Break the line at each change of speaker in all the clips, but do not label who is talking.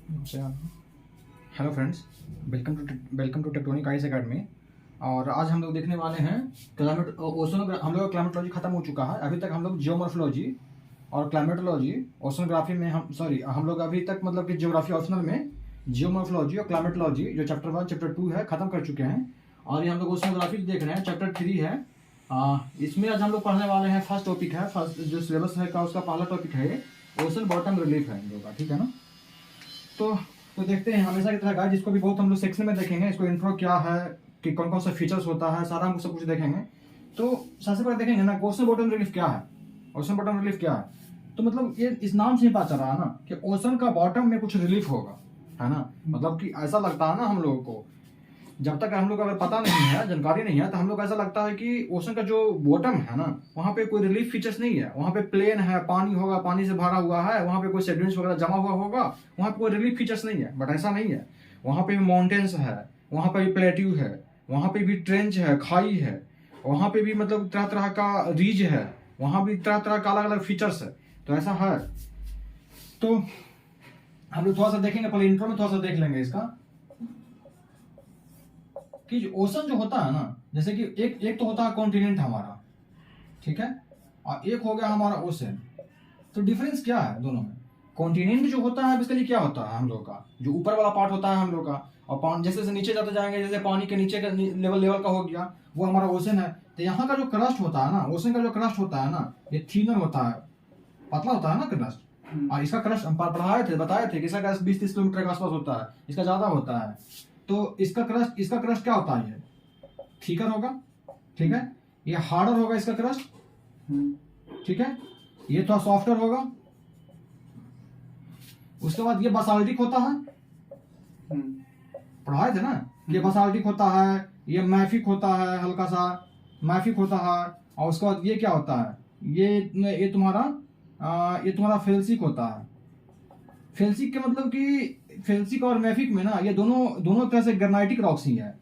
Hello friends, welcome to tectonic ice academy. और आज हम लोग देखने वाले हैं क्लाइमेट ओशोनोग्राफी। हम लोग का क्लाइमेटोलॉजी खत्म हो चुका है। अभी तक हम लोग जियोमॉर्फोलॉजी और क्लाइमेटोलॉजी, ओशोनोग्राफी में हम लोग अभी तक मतलब कि जियोग्राफी ऑप्शनल में जियोमॉर्फोलॉजी और क्लाइमेटोलॉजी जो चैप्टर 1 चैप्टर 2 है ख़त्म कर चुके हैं। और ये हम लोग ओशोनोग्राफी देख रहे हैं, चैप्टर 3 है। इसमें आज हम लोग पढ़ने वाले हैं, फर्स्ट टॉपिक है, फर्स्ट जो सिलेबस है का उसका पहला टॉपिक है ओशन बॉटम रिलीफ है हम लोग का, ठीक है ना। तो देखते हैं हमेशा की तरह गाइस, जिसको भी बहुत हम लोग सेक्शन में देखेंगे, इसको इंट्रो क्या है कि कौन कौन सा फीचर्स होता है, सारा हम सब कुछ देखेंगे। तो सबसे पहले देखेंगे ना, ओशन बॉटम रिलीफ क्या है। ओशन बॉटम रिलीफ क्या है, तो मतलब ये इस नाम से ही पता चल रहा है ना कि ओशन का बॉटम में कुछ रिलीफ होगा, है ना। मतलब कि ऐसा लगता है ना हम लोगों को, जब तक हम लोग को अगर पता नहीं है, जानकारी नहीं है, तो हम लोग ऐसा लगता है कि ओशन का जो बॉटम है ना, वहाँ पे कोई रिलीफ फीचर्स नहीं है। वहाँ पे प्लेन है, पानी होगा, पानी से भरा हुआ है, वहाँ पे कोई सेडिमेंट्स वगैरह जमा हुआ होगा, वहाँ पे कोई रिलीफ फीचर्स नहीं है। बट ऐसा नहीं है, वहाँ पे भी माउंटेन्स है, वहाँ पे भी प्लेट्यू है, वहाँ पे भी ट्रेंच है, खाई है, वहाँ पे भी मतलब तरह तरह का रीज है, वहाँ भी तरह तरह का अलग अलग फीचर्स है। तो ऐसा है। तो हम लोग थोड़ा सा देखेंगे, पहले इंट्रो में थोड़ा सा देख लेंगे इसका कि ओशन जो होता है ना, जैसे कि एक तो होता है कॉन्टिनेंट हमारा, ठीक है, और एक हो गया हमारा ओशन। तो डिफरेंस क्या है दोनों में। कॉन्टिनेंट जो होता है बेसिकली क्या होता है, हम लोग का जो ऊपर वाला पार्ट होता है हम लोग का, और जैसे जैसे नीचे जाते जाएंगे, जैसे पानी के नीचे का लेवल का हो गया, वो हमारा ओशन है। तो यहाँ का जो क्रस्ट होता है ना, ओशन का जो क्रस्ट होता है ना, ये थिनर होता है, पतला होता है ना क्रस्ट। और इसका क्रस्ट हम बताए थे कि इसका क्रस्ट 20-30 किलोमीटर के आसपास होता है, इसका ज्यादा होता है। तो इसका क्रस्ट क्या होता है, ये थिकर होगा, ठीक है, ये हार्डर होगा इसका क्रस्ट, ठीक है, ये थोड़ा सॉफ्टर होगा। उसके बाद ये बासाल्टिक होता है, पढ़ाए थे ना, ये बासाल्टिक होता है, ये मैफिक होता है, हल्का सा मैफिक होता है। और उसके बाद ये क्या होता है, ये तुम्हारा फेल्सिक होता है। फेल्सिक के मतलब कि फेल्सिक और मैफिक में ना, ये दोनों तरह से ग्रेनाइटिक रॉक्स ही है।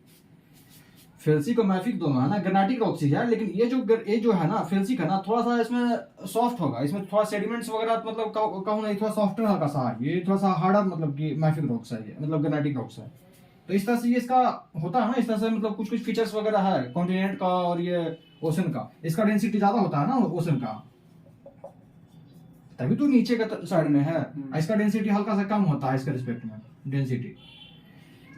फेल्सिक और मैफिक दोनों है ना ग्रेनाइटिक रॉक्स ही है, लेकिन ये जो है ना फेल्सिक है ना, थोड़ा सा इसमें सॉफ्ट होगा, इसमें थोड़ा सेडिमेंट्स वगैरह मतलब कहूँ नहीं, थोड़ा सॉफ्टर हल्का सा है। ये थोड़ा सा हार्डर मतलब कि मैफिक रॉक्स है, ये मतलब ग्रेनाइटिक रॉक्स है। तो इस तरह से ये इसका होता है ना, इस तरह से मतलब कुछ कुछ फीचर्स वगैरह है कॉन्टिनेंट का और ये ओशन का। इसका डेंसिटी ज्यादा होता है ना ओशन का, तभी तो नीचे का साइड में है। इसका डेंसिटी हल्का सा कम होता है इसके रिस्पेक्ट में डेंसिटी।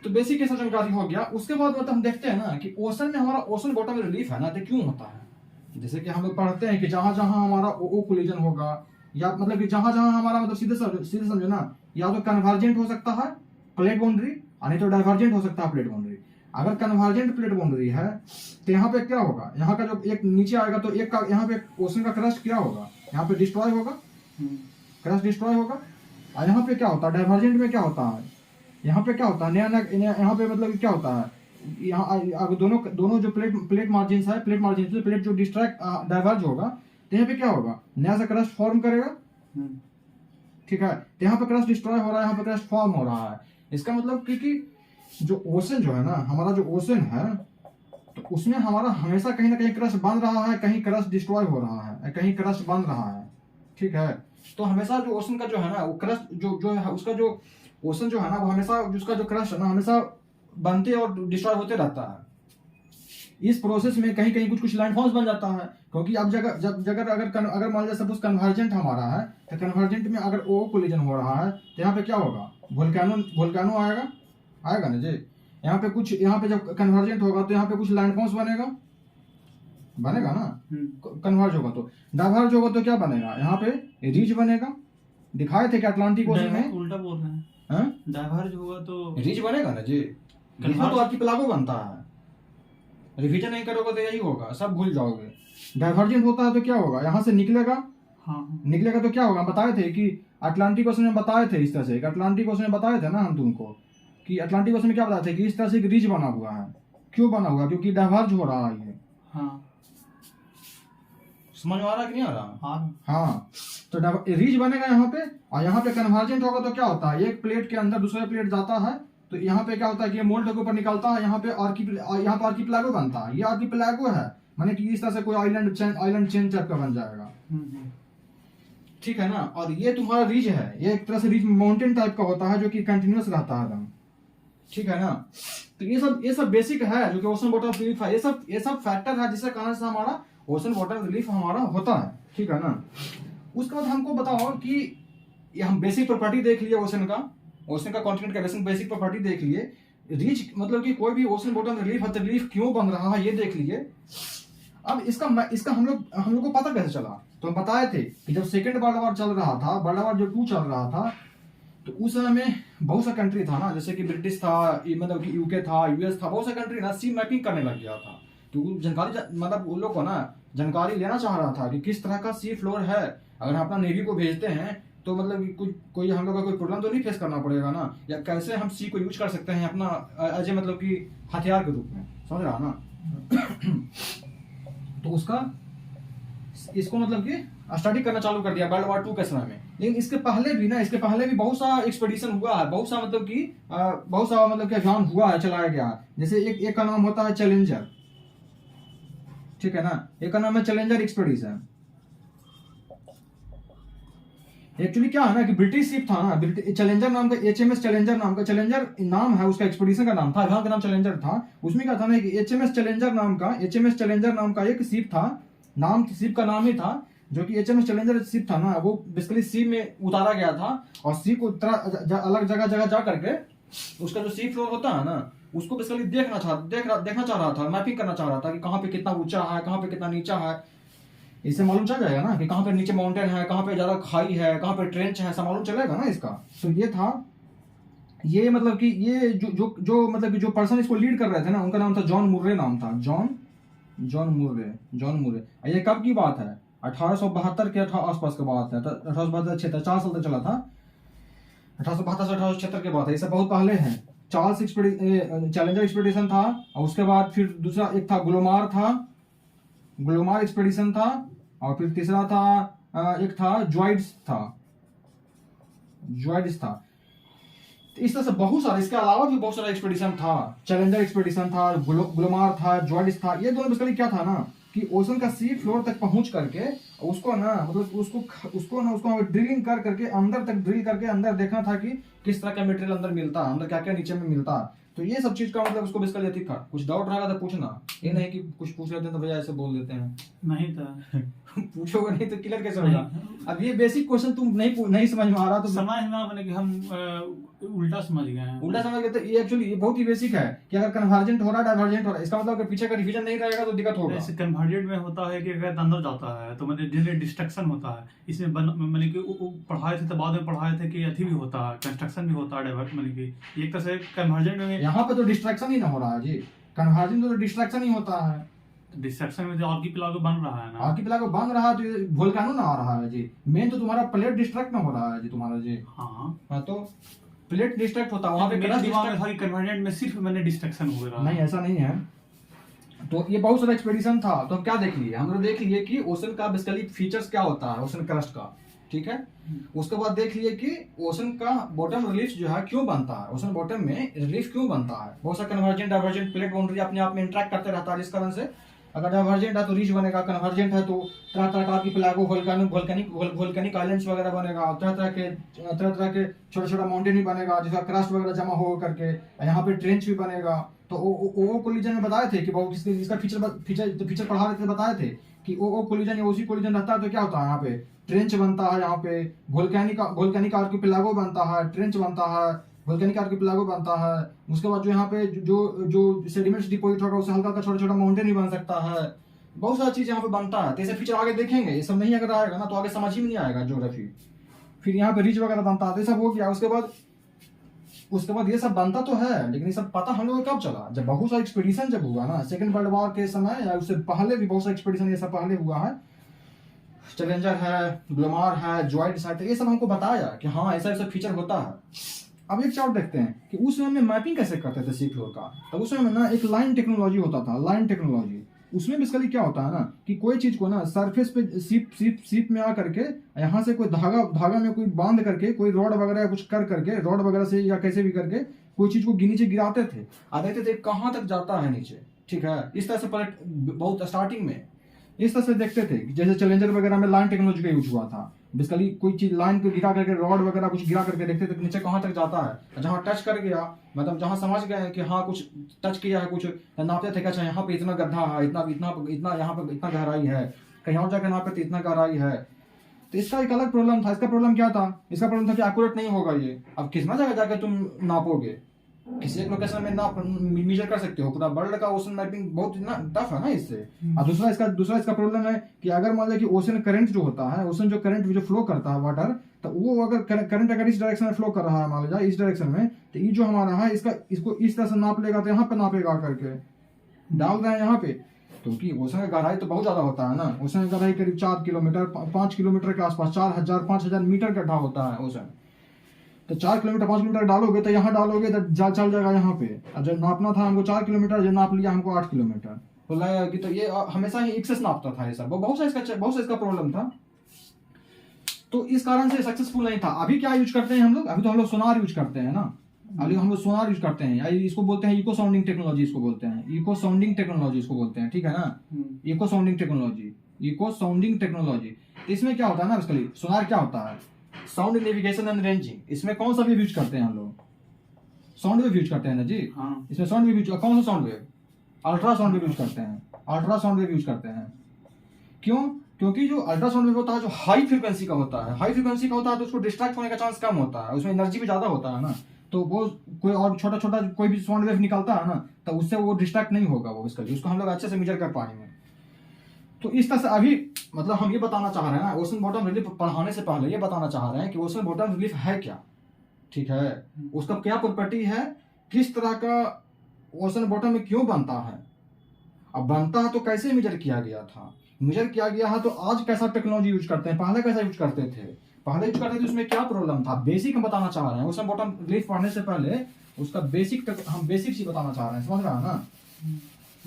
तो बेसिक ऐसा जानकारी हो गया। उसके बाद मतलब हम देखते हैं ना कि ओशन में हमारा ओशन बॉटम रिलीफ है ना, तो क्यों होता है। जैसे कि हम लोग पढ़ते हैं कि जहां जहां हमारा ओ कोलिजन होगा, या मतलब कि जहां जहां हमारा मतलब सीधे समझो ना, या तो कन्वर्जेंट हो सकता है प्लेट बाउंड्री, और नहीं तो डाइवर्जेंट हो सकता है प्लेट बाउंड्री। अगर कन्वर्जेंट प्लेट बाउंड्री है तो यहाँ पे क्या होगा, यहाँ का जो एक नीचे आएगा तो एक का यहाँ पे ओशन का क्रस्ट क्या होगा, यहाँ पे डिस्ट्रॉय होगा, क्रस्ट डिस्ट्रॉय होगा। और यहाँ पे क्या होता है, डाइवर्जेंट में क्या होता है, यहाँ पे क्या होता है, नया यहाँ पे मतलब क्या होता है, यहाँ दोनों जो प्लेट मार्जिन है, प्लेट जो डिस्ट्रैक्ट डाइवर्ज होगा, तो यहाँ पे क्या होगा, नया सा क्रस्ट फॉर्म करेगा, ठीक है। तो यहाँ पे क्रस्ट डिस्ट्रॉय हो रहा है, यहाँ पे क्रस्ट फॉर्म हो रहा है। इसका मतलब क्योंकि जो ओशन जो है ना, हमारा जो ओशन है, तो उसमें हमारा हमेशा कहीं ना कहीं क्रस्ट बन रहा है, कहीं क्रस्ट डिस्ट्रॉय हो रहा है, कहीं क्रस्ट बन रहा है, ठीक है। तो हमेशा जो ओशन का जो है ना, वो क्रस्ट जो है उसका जो ओशन जो है ना, वो हमेशा उसका जो क्रस्ट है ना, हमेशा बनते और डिस्ट्रॉय होते रहता है। इस प्रोसेस में कहीं कहीं कुछ लैंडफॉर्म्स बन जाता है, क्योंकि अब अगर मान लीजिए सपोज कन्वर्जेंट हमारा है, तो कन्वर्जेंट में अगर ओ कोलिजन हो रहा है, तो यहाँ पे क्या होगा, वोल्केनो आएगा ना जी। यहाँ पे जब कन्वर्जेंट होगा तो यहाँ पे कुछ लैंडफॉर्म्स बनेगा ना, कन्वर्ज होगा। तो डाइवर्ज होगा तो क्या बनेगा, यहाँ पे रिज बनेगा। दिखाए थे कि अटलांटिक ओशन में
उल्टा बोल रहे हैं, डाइवर्ज होगा तो
रिज बनेगा ना जी। तो आर्किपेलागो बनता है, रिवीजन नहीं करोगे तो यही होगा, सब भूल जाओगे। डाइवर्जेंट होता है तो क्या होगा, यहाँ से निकलेगा, निकलेगा तो क्या होगा, बताए थे कि अटलांटिक ओशन में बताए थे इस तरह से, अटलांटिक ओशन में बताए थे ना हम तुमको कि अटलांटिक ओशन में क्या बताए थे कि इस तरह से एक रिज बना हुआ है। क्यों बना हुआ, क्योंकि डाइवर्ज हो रहा है ये। समझ में आ रहा कि नहीं आ रहा। हाँ, तो रिज बनेगा यहाँ पे, और यहाँ पे कन्वर्जेंट होगा तो क्या होता है, एक प्लेट के अंदर दूसरे प्लेट जाता है, तो यहाँ पे क्या होता है कि ये मोल्ड के ऊपर निकलता है, यहाँ पे आर्किपेलागो बनता है। ये आर्किपेलागो है, माने कि इस तरह से कोई आइलैंड चेन टाइप का बन जाएगा। ठीक है ना, और ये तुम्हारा रिज है, ये एक तरह से रिज माउंटेन टाइप का होता है जो कि कंटिन्यूअस रहता है एकदम, ठीक है ना। तो ये सब बेसिक है जो कि ओशन वाटर रिलीफ है, ये सब फैक्टर है जिसके कारण से हमारा ओशन वाटर रिलीफ हमारा होता है, ठीक है ना। उसके बाद हमको बताओ कि ये हम बेसिक प्रॉपर्टी देख लिए ओशन का कॉन्टिनेंट का बेसिक प्रॉपर्टी देख लिए, रिच मतलब कि कोई भी ओशन वाटर रिलीफ है तो रिलीफ क्यों बन रहा है ये देख लिए। अब इसका हम लोग को पता कैसे चला, तो हम बताए थे कि जब सेकेंड वर्ल्ड वॉर चल रहा था, वर्ल्ड वॉर जो 2 चल रहा था, तो उस समय में बहुत सा कंट्री था ना, जैसे कि ब्रिटिश था, मतलब कि यूके था, यूएस था, बहुत सा कंट्री ना सी मैपिंग करने लग गया था, क्योंकि जानकारी मतलब उन लोग को ना जानकारी लेना चाह रहा था कि किस तरह का सी फ्लोर है, अगर हम अपना नेवी को भेजते हैं तो मतलब कि कोई हम लोग का कोई प्रॉब्लम तो नहीं फेस करना पड़ेगा ना, या कैसे हम सी को यूज कर सकते हैं अपना एज ए मतलब कि हथियार के रूप में, समझ रहा ना। तो इसको मतलब कि स्टडी करना चालू कर दिया वर्ल्ड वॉर 2 के समय में। लेकिन इसके पहले भी बहुत सा एक्सपेडिशन हुआ है, बहुत सा मतलब कि अभियान हुआ है, चलाया गया है। जैसे एक का नाम होता है चैलेंजर, ठीक है ना, एक का नाम है चैलेंजर एक्सपेडिशन। एक्चुअली क्या है ना कि ब्रिटिश शिप था ना, चैलेंजर नाम का, HMS चैलेंजर नाम का, चैलेंजर नाम है उसका, एक्सपेडिशन का नाम था, अभियान का नाम चैलेंजर था। उसमें क्या था ना कि HMS चैलेंजर नाम का एक शिप था, शिप का नाम ही था, जो कि HMS चैलेंजर शिप था ना, वो बेसिकली सी में उतारा गया था, और सी को अलग जगह जा करके उसका जो सी फ्लोर होता है ना, उसको बेसिकली देखना चाह रहा था, मैपिंग करना चाह रहा था कि कहाँ पे कितना ऊंचा है, कहाँ पे कितना नीचा है। इससे मालूम चल जाएगा ना कि कहाँ पे नीचे माउंटेन है, कहाँ पे ज्यादा खाई है, कहाँ पे ट्रेंच है, सब मालूम चलेगा ना इसका। तो ये था, ये मतलब कि ये जो मतलब कि जो पर्सन इसको लीड कर रहे थे ना, उनका नाम था जॉन मुर्रे नाम था, जॉन मुर्रे। ये कब की बात है, 1872 के आसपास की बात है, 1872 4 साल तक चला था, 1872 से 1876 की बात है, ये सब बहुत पहले है। चैलेंजर एक्सपेडिशन था, और उसके बाद फिर दूसरा एक था ग्लोमार एक्सपेडिशन था, और फिर तीसरा था एक था ज्वाइड्स था। तो इस तरह से बहुत सारा, इसके अलावा भी बहुत सारा एक्सपेडिशन था, चैलेंजर एक्सपेडिशन था, ग्लोमार था, ज्वाइड्स था। ये दोनों बेसिकली क्या था ना कि ओशन का सी फ्लोर तक पहुंच करके उसको ना मतलब उसको ड्रिलिंग करके अंदर तक ड्रिल करके अंदर देखना था कि किस तरह का मटेरियल अंदर मिलता है, अंदर क्या क्या नीचे में मिलता है। तो ये सब चीज का मतलब उसको बेसिकली यही था। कुछ डाउट रहेगा तो पूछना, ये नहीं कि कुछ पूछ लेते हैं तो भैया ऐसे बोल देते हैं।
नहीं था
पूछोगे नहीं तो क्लियर कैसे होगा। अब ये बेसिक क्वेश्चन तुम नहीं समझ में आ रहा तो
समझ में मैंने कि हम उल्टा समझ गए हैं।
उल्टा समझ गए तो ये एक्चुअली बहुत ही बेसिक है कि अगर कन्वर्जेंट हो रहा है, डाइवर्जेंट हो रहा है, इसका मतलब पीछे का रिवीजन नहीं रहेगा तो दिक्कत होगा।
जैसे कन्वर्जेंट में होता है कि अगर अंदर जाता है तो मतलब जनरल डिस्ट्रक्शन होता है, इसमें मैंने कि पढ़ाए थे तो बाद में पढ़ाए थे कि अथी भी होता है, कंस्ट्रक्शन भी होता है, डाइवर्ट मैंने कि एक तरह से कन्वर्जेंट में
यहाँ पे तो डिस्ट्रक्शन ही ना हो रहा है जी, कन्वर्जेंट तो डिस्ट्रक्शन ही होता है।
डिस्ट्रक्शन में जो आर्कीपेलागो बन रहा है ना,
आर्कीपेलागो बन रहा है तो वोल्केनो ना आ रहा है जी, मेन तो तुम्हारा प्लेट डिस्ट्रक्ट ना हो रहा है जी तुम्हारा जी। हाँ तो प्लेट डिस्ट्रक्ट होता है वहां पे,
मेरा दिमाग में था कि कन्वर्जेंट में सिर्फ मैंने डिस्ट्रक्शन हो रहा है।
नहीं ऐसा नहीं है। तो ये बहुत सारा एक्सपेडिशन था, तो हम क्या देख लिए, हम लोग देख लिए कि ओशन का बेसिकली फीचर्स क्या होता है, ओशन क्रस्ट का, ठीक है। उसके बाद देख लिए कि ओशन का बॉटम रिलीफ जो है क्यों बनता है, ओशन बॉटम में रिलीफ क्यों बनता है। बहुत सारा कन्वर्जेंट डाइवर्जेंट प्लेट बाउंड्री अपने आप में इंटरेक्ट करते रहता है, जिस कारण से अगर डाइवर्जेंट है तो रिज बनेगा, कन्वर्जेंट है तो तरह तरह का प्लागो वोल्केनिक आइलैंड्स वगैरह बनेगा, तरह तरह के छोटा माउंटेन भी बनेगा जिसका क्रस्ट वगैरह जमा हो करके, यहाँ पे ट्रेंच भी बनेगा। तो ओ कोलिजन में बताए थे कि बहुत इसका फीचर पढ़ा रहे थे, बताए थे कि ओ कोलिजन या ओसी कोलिजन रहता है तो क्या होता है, यहाँ पे ट्रेंच बनता है, यहाँ पे वोल्केनिक आर्किपेलागो बनता है, ट्रेंच बनता है, वोल्केनिक आर्किपेलागो बनता है। उसके बाद जो यहाँ पे जो सेडिमेंट्स डिपोजिट होगा उससे हल्का छोटा माउंटेन भी बन सकता है, बहुत सारी चीज यहाँ पे बनता है। तो ऐसे फीचर आगे देखेंगे, ये सब नहीं अगर आएगा ना तो आगे समझ ही नहीं आएगा ज्योग्राफी। फिर यहाँ पे रिज वगैरह बनता है, तो सब हो गया। उसके बाद ये सब बनता तो है, लेकिन ये सब पता हम लोग को कब चला, जब बहुत सारा एक्सपेडिशन जब हुआ ना, सेकंड वर्ल्ड वॉर के समय या उससे पहले भी बहुत सारा एक्सपेडिशन ये सब पहले हुआ है। चैलेंजर है, ग्लोमार है, ज्वाइड्स है, तो ये सब हमको बताया कि हाँ ऐसा ऐसा फीचर होता है। अब एक चार्ट देखते हैं कि उस समय में मैपिंग कैसे करते थे सी फ्लोर का। तो उस समय में ना एक लाइन टेक्नोलॉजी होता था, लाइन टेक्नोलॉजी। उसमें बेसिकली क्या होता है ना कि कोई चीज को ना सरफेस पे सीप में आ करके यहाँ से कोई धागा में कोई बांध करके कोई रॉड वगैरह कुछ करके रॉड वगैरह से या कैसे भी करके कोई चीज को नीचे गिराते थे, आ देखते थे कहाँ तक जाता है नीचे, ठीक है। इस तरह से बहुत स्टार्टिंग में इस तरह से देखते थे, जैसे चैलेंजर वगैरह में लाइन टेक्नोलॉजी का यूज हुआ था। बेसिकली कोई चीज लाइन पे गिरा करके रॉड वगैरह कुछ गिरा करके देखते थे नीचे कहाँ तक जाता है, जहाँ टच कर गया मतलब जहाँ समझ गए कि हाँ कुछ टच किया है, कुछ नापते थे कि अच्छा यहाँ पे इतना गड्ढा है, इतना इतना इतना यहाँ पे इतना गहराई है, कहीं और जाकर नापे तो इतना गहराई है। तो इसका एक अलग प्रॉब्लम था। इसका प्रॉब्लम क्या था? इसका प्रॉब्लम था कि एक्यूरेट नहीं होगा ये। अब कितना जगह जाकर तुम नापोगे? किसी एक लोकेशन में नाप मेजर कर सकते हो? पूरा वर्ल्ड का ओशन मैपिंग बहुत ना टफ है ना इससे। और दूसरा इसका प्रॉब्लम है कि अगर मान लिया कि ओशन करंट जो होता है, ओशन जो करंट जो फ्लो करता है वाटर, तो वो अगर करंट अगर इस डायरेक्शन में फ्लो कर रहा है मान लीजिए इस डायरेक्शन में, तो ये जो हमारा है इसको इस तरह से नाप लेगा, तो यहाँ पे नापेगा करके डाल रहे हैं यहाँ पे, क्योंकि ओशन का गहराई तो बहुत ज्यादा होता है ना। ओशन का गहराई करीब 4 किलोमीटर 5 किलोमीटर के आसपास, 4000-5000 मीटर गड्ढा होता है ओशन। तो 4 किलोमीटर 5 किलोमीटर डालोगे तो यहाँ डालोगे तो जाल चल जाएगा यहाँ पे। अब जब नापना था हमको 4 किलोमीटर, जो नाप लिया हमको 8 किलोमीटर, तो लगेगा कि तो ये हमेशा ही एक्सेस नापता था ये सब। बहुत सा इसका प्रॉब्लम था, तो इस कारण से सक्सेसफुल नहीं था। अभी क्या यूज करते हैं हम लोग? अभी तो हम लोग सोनार यूज करते हैं ना। अभी हम लोग सोनार यूज करते हैं, इसको बोलते हैं इको साउंडिंग टेक्नोलॉजी, इसको बोलते हैं इको साउंडिंग टेक्नोलॉजी, इसको बोलते हैं, ठीक है ना। Echo sounding technology. तो इसमें क्या होता है ना, बेसिकली सोनार क्या होता है? Sound navigation and ranging. इसमें कौन सा वेव यूज करते हैं हम लोग? साउंड वेव यूज करते हैं ना जी।
हाँ।
इसमें साउंड वेव यूज, कौन सा sound wave? Ultrasound wave use करते हैं। अल्ट्रासाउंड वेव यूज करते हैं। क्यों? क्योंकि जो अल्ट्रासाउंड वेव होता है जो हाई फ्रीक्वेंसी का होता है, तो उसको डिस्ट्रैक्ट होने का चांस कम होता है, उसमें एनर्जी भी ज्यादा होता है ना। तो वो कोई और छोटा छोटा कोई भी साउंड वेव निकलता है ना, तो उससे वो डिस्ट्रैक्ट नहीं होगा वो, उसको हम लोग अच्छे से मेजर कर पाएंगे। तो इस तरह से अभी मतलब हम ये बताना चाह रहे हैं ना, ओशन बॉटम रिलीफ पढ़ाने से पहले ये बताना चाह रहे हैं कि ओशन बॉटम रिलीफ है क्या, ठीक है, उसका क्या प्रॉपर्टी है, किस तरह का ओशन बॉटम में क्यों बनता है, अब बनता है तो कैसे मेजर किया गया था, मेजर किया गया है तो आज कैसा टेक्नोलॉजी यूज करते हैं, पहले कैसा यूज करते थे, उसमें क्या प्रॉब्लम था, बेसिक हम बताना चाह रहे हैं। ओशन बॉटम रिलीफ पढ़ने से पहले उसका हम बेसिक ही बताना चाह रहे हैं, समझ रहा है ना।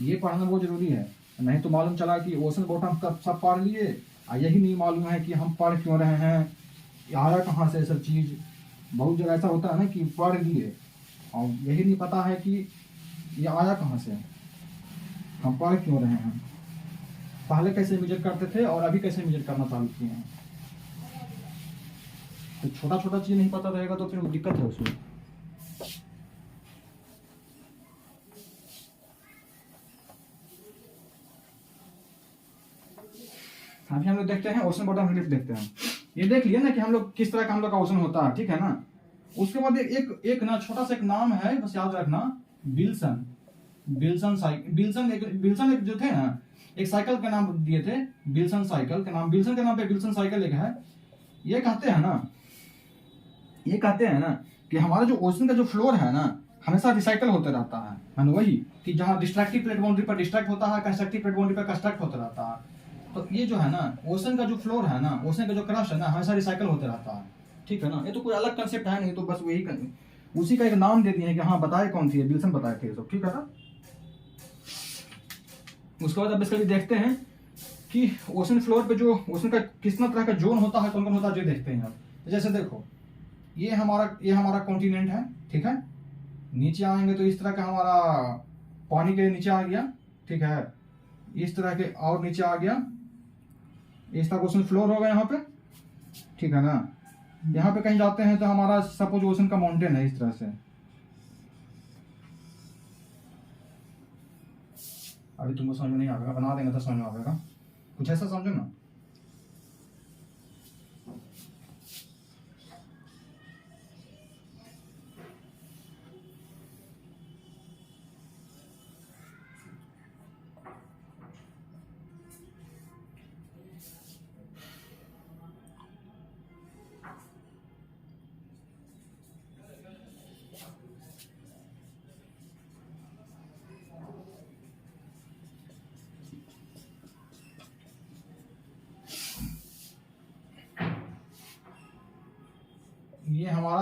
ये पढ़ना बहुत जरूरी है, नहीं तो मालूम चला कि ओशन बॉटम कब सब पढ़ लिए, यही नहीं मालूम है कि हम पढ़ क्यों रहे हैं, आया कहाँ से सब चीज। बहुत जगह ऐसा होता है ना कि पढ़ लिए और यही नहीं पता है कि ये आया कहाँ से, हम पढ़ क्यों रहे हैं, पहले कैसे मेजर करते थे और अभी कैसे मेजर करना चालू किए हैं। तो छोटा छोटा चीज नहीं पता रहेगा तो फिर दिक्कत है उसमें। अभी हम लोग देखते हैं ओशन बॉटम रिलीफ देखते हैं। ये देख लिया ना कि हम लोग किस तरह का हम लोग का ओशन होता है, ठीक है ना। उसके बाद एक ना छोटा सा एक नाम है, बस याद रखना, बिल्सन एक जो थे ना, एक साइकिल का नाम दिए थे, बिल्सन साइकिल के नाम पे बिल्सन साइकिल एक है। ये कहते हैं ना कि हमारा जो ओशन का जो फ्लोर है ना हमेशा रिसाइकल होते रहता है, मानो वही कि जहाँ डिस्ट्रक्टिव प्लेट बाउंड्री पर डिस्ट्रैक्ट होता है, कंस्ट्रक्टिव प्लेट बाउंड्री पर कंस्ट्रक्ट होता रहता है। तो ये जो है ना ओशन का जो फ्लोर है ना, ओशन का जो क्रस्ट है ना, हमेशा रिसाइकल होते रहता है, ठीक है ना। ये तो कोई अलग कंसेप्ट है नहीं, तो बस वही उसी का एक नाम दे दिए हैं कि हाँ बताए कौन सी है, बिल्सन बताए थे सब, ठीक है ना। उसके बाद अब इसका देखते हैं कि ओशन फ्लोर पे जो ओशन का कितना तरह का जोन होता है, कौन कौन होता है, जो देखते हैं। तो जैसे देखो ये हमारा कॉन्टिनेंट है, ठीक है। नीचे आएंगे तो इस तरह का हमारा पानी के नीचे आ गया, ठीक है। इस तरह के और नीचे आ गया, इस तरह ओशन फ्लोर होगा यहाँ पे, ठीक है ना। यहाँ पे कहीं जाते हैं तो हमारा सपोज ओशन का माउंटेन है इस तरह से। अभी तुमको समझ में नहीं आएगा, बना देंगे तो समझ में आएगा, कुछ ऐसा समझो ना।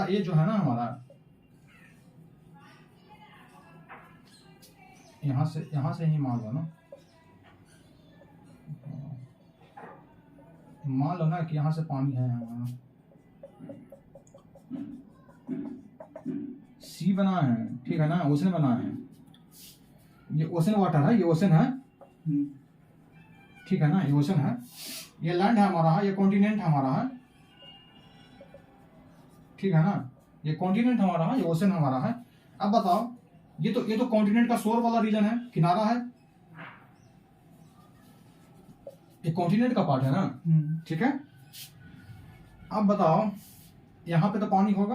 ये जो है ना हमारा यहाँ से ही मान लो ना कि यहाँ से पानी है हमारा, सी बना है, ठीक है ना, ओशन बना है, ये ओशन वाटर है, ये ओशन है, ठीक है ना, ये ओशन है, ये लैंड है हमारा, ये कॉन्टिनेंट हमारा है, ठीक है ना, ये कॉन्टिनेंट हमारा है, ये ओशन हमारा है। अब बताओ, ये तो कॉन्टिनेंट का शोर वाला रीजन है, किनारा है, ये कॉन्टिनेंट का पार्ट है ना, ठीक है। अब बताओ, यहाँ पे तो पानी होगा,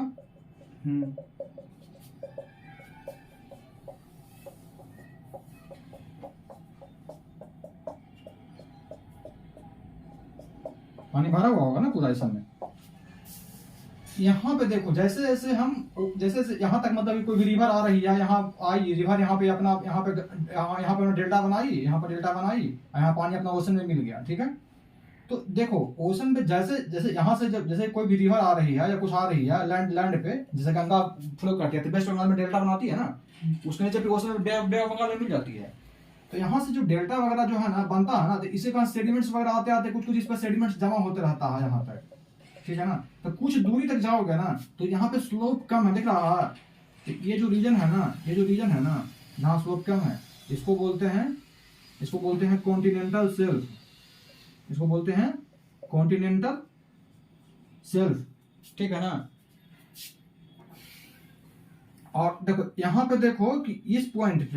पानी भरा हुआ होगा ना पूरा इस में। यहाँ पे देखो, जैसे जैसे यहाँ तक, मतलब कोई भी रिवर आ रही है, यहाँ आई रिवर, यहाँ पे अपना यहाँ पे डेल्टा बनाई, यहाँ पर डेल्टा बनाई, यहाँ पानी अपना ओशन में मिल गया, ठीक है। तो देखो ओशन पे जैसे जैसे यहाँ से जब जैसे कोई भी रिवर आ रही है या कुछ आ रही है लैंड पे, जैसे गंगा फ्लो करती है तो वेस्ट बंगाल में डेल्टा बनाती है ना, उसके नीचे फिर ओशन में बे ऑफ बंगाल में मिल जाती है। तो यहाँ से जो डेल्टा वगैरह जो है ना बनता है ना, तो इसी कारण सेडिमेंट्स वगैरह आते आते कुछ कुछ इस पर सेडिमेंट्स जमा होते रहता है यहाँ तक, ठीक है ना। तो कुछ दूरी तक जाओगे ना तो यहाँ पे स्लोप कम है, दिख रहा है। तो ये जो रीजन है ना जहाँ स्लोप कम है, इसको बोलते हैं कॉन्टिनेंटल शेल्फ, इसको बोलते हैं कॉन्टिनेंटल शेल्फ, ठीक है ना। और देखो यहाँ पे देखो कि इस पॉइंट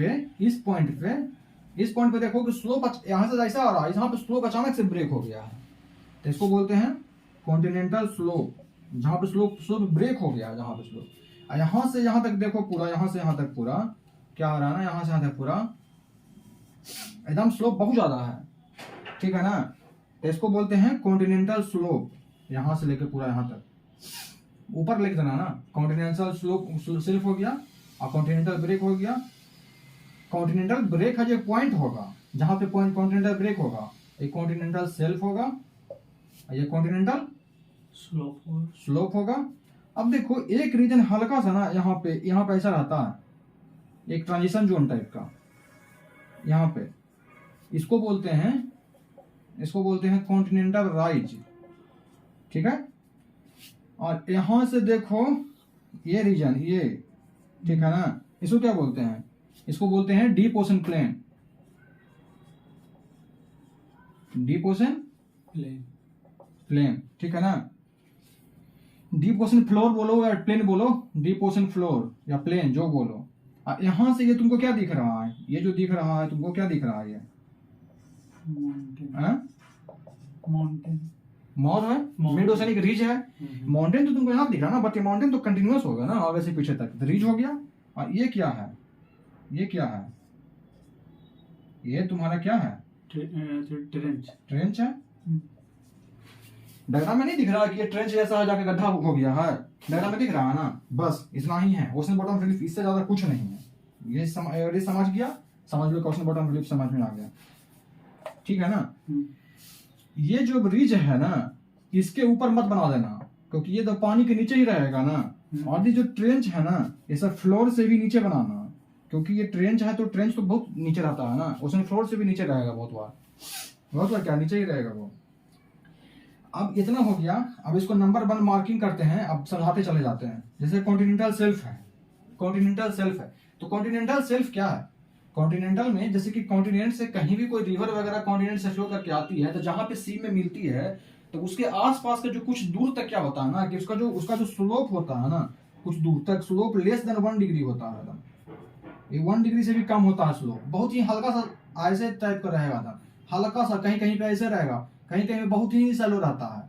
पे देखो कि स्लोप यहाँ से ऐसा आ रहा है, यहाँ पे स्लोप अचानक से ब्रेक हो गया है, तो इसको बोलते हैं कॉन्टिनेंटल स्लोप, जहाँ पे स्लोप ब्रेक हो गया, जहाँ पे स्लोप। यहाँ से यहाँ तक देखो पूरा, यहाँ से यहाँ तक पूरा क्या हो रहा है ना, यहाँ से यहाँ तक पूरा एकदम स्लोप बहुत ज्यादा है, ठीक है ना। तो इसको बोलते हैं कॉन्टिनेंटल स्लोप, यहाँ से लेकर पूरा यहाँ तक ऊपर लिख देना ना, कॉन्टिनेंटल स्लोप सिर्फ हो गया और कॉन्टिनेंटल ब्रेक हो गया। कॉन्टिनेंटल ब्रेक का जो पॉइंट होगा, जहाँ पे पॉइंट कॉन्टिनेंटल ब्रेक होगा, ये कॉन्टिनेंटल शेल्फ होगा, ये कॉन्टिनेंटल स्लोप होगा। अब देखो एक रीजन हल्का सा ना यहाँ पे ऐसा रहता है, एक ट्रांजिशन जोन टाइप का यहाँ पे, इसको बोलते हैं कॉन्टिनेंटल राइज, ठीक है। और यहाँ से देखो ये रीजन, ये ठीक है ना, इसको क्या बोलते हैं, इसको बोलते हैं deep ocean plain, deep ocean plain, ठीक है ना। डीप ओशन फ्लोर बोलो या प्लेन बोलो, डीप ओशन फ्लोर या प्लेन जो बोलो। यहाँ से ये तुमको क्या दिख रहा है, ये जो दिख रहा है तुमको क्या दिख रहा है, ये माउंटेन है, मिड ओशनिक रिज है। माउंटेन तो तुमको यहाँ दिख रहा ना, बट ये माउंटेन तो कंटिन्यूअस होगा ना आगे से पीछे तक, रिज हो गया। और ये क्या है, ये तुम्हारा क्या है, ट्रेंच है। डायग्राम में नहीं दिख रहा कि ये ट्रेंच जैसा जाके गड्ढा हो गया है, डायग्राम में दिख रहा है ना, बस इतना ही है। ओशन बॉटम रिलीफ इससे ज्यादा कुछ नहीं है। ये समझ गया, समझ लो ओशन बॉटम रिलीफ समझ में आ गया, ठीक है ना। ये जो रिज है ना, इसके ऊपर मत बना देना, क्योंकि ये तो पानी के नीचे ही रहेगा ना। और ये जो ट्रेंच है ना, ये सब फ्लोर से भी नीचे बनाना, क्योंकि ये ट्रेंच है तो ट्रेंच तो बहुत नीचे रहता है ना, ओशन फ्लोर से भी नीचे रहेगा बहुत बार क्या नीचे ही रहेगा वो। अब इतना हो गया, अब इसको नंबर 1 मार्किंग करते हैं, अब समझाते चले जाते हैं। जैसे कॉन्टिनेंटल शेल्फ है, तो कॉन्टिनेंटल शेल्फ क्या है। कॉन्टिनेंटल में जैसे कि कॉन्टिनेंट से कहीं भी कोई रिवर वगैरह कॉन्टिनेंट से फ्लो करके आती है, तो जहां पे सी में मिलती है तो उसके आसपास का जो कुछ दूर तक क्या होता है ना, कि उसका जो स्लोप होता है ना, कुछ दूर तक स्लोप लेस देन 1 डिग्री होता है। ये 1 डिग्री से भी कम होता है स्लोप, बहुत ही हल्का सा ऐसे टाइप का रहेगा था, हल्का सा, कहीं कहीं पे ऐसे रहेगा, कहीं कहीं पे बहुत ही सैलो रहता है,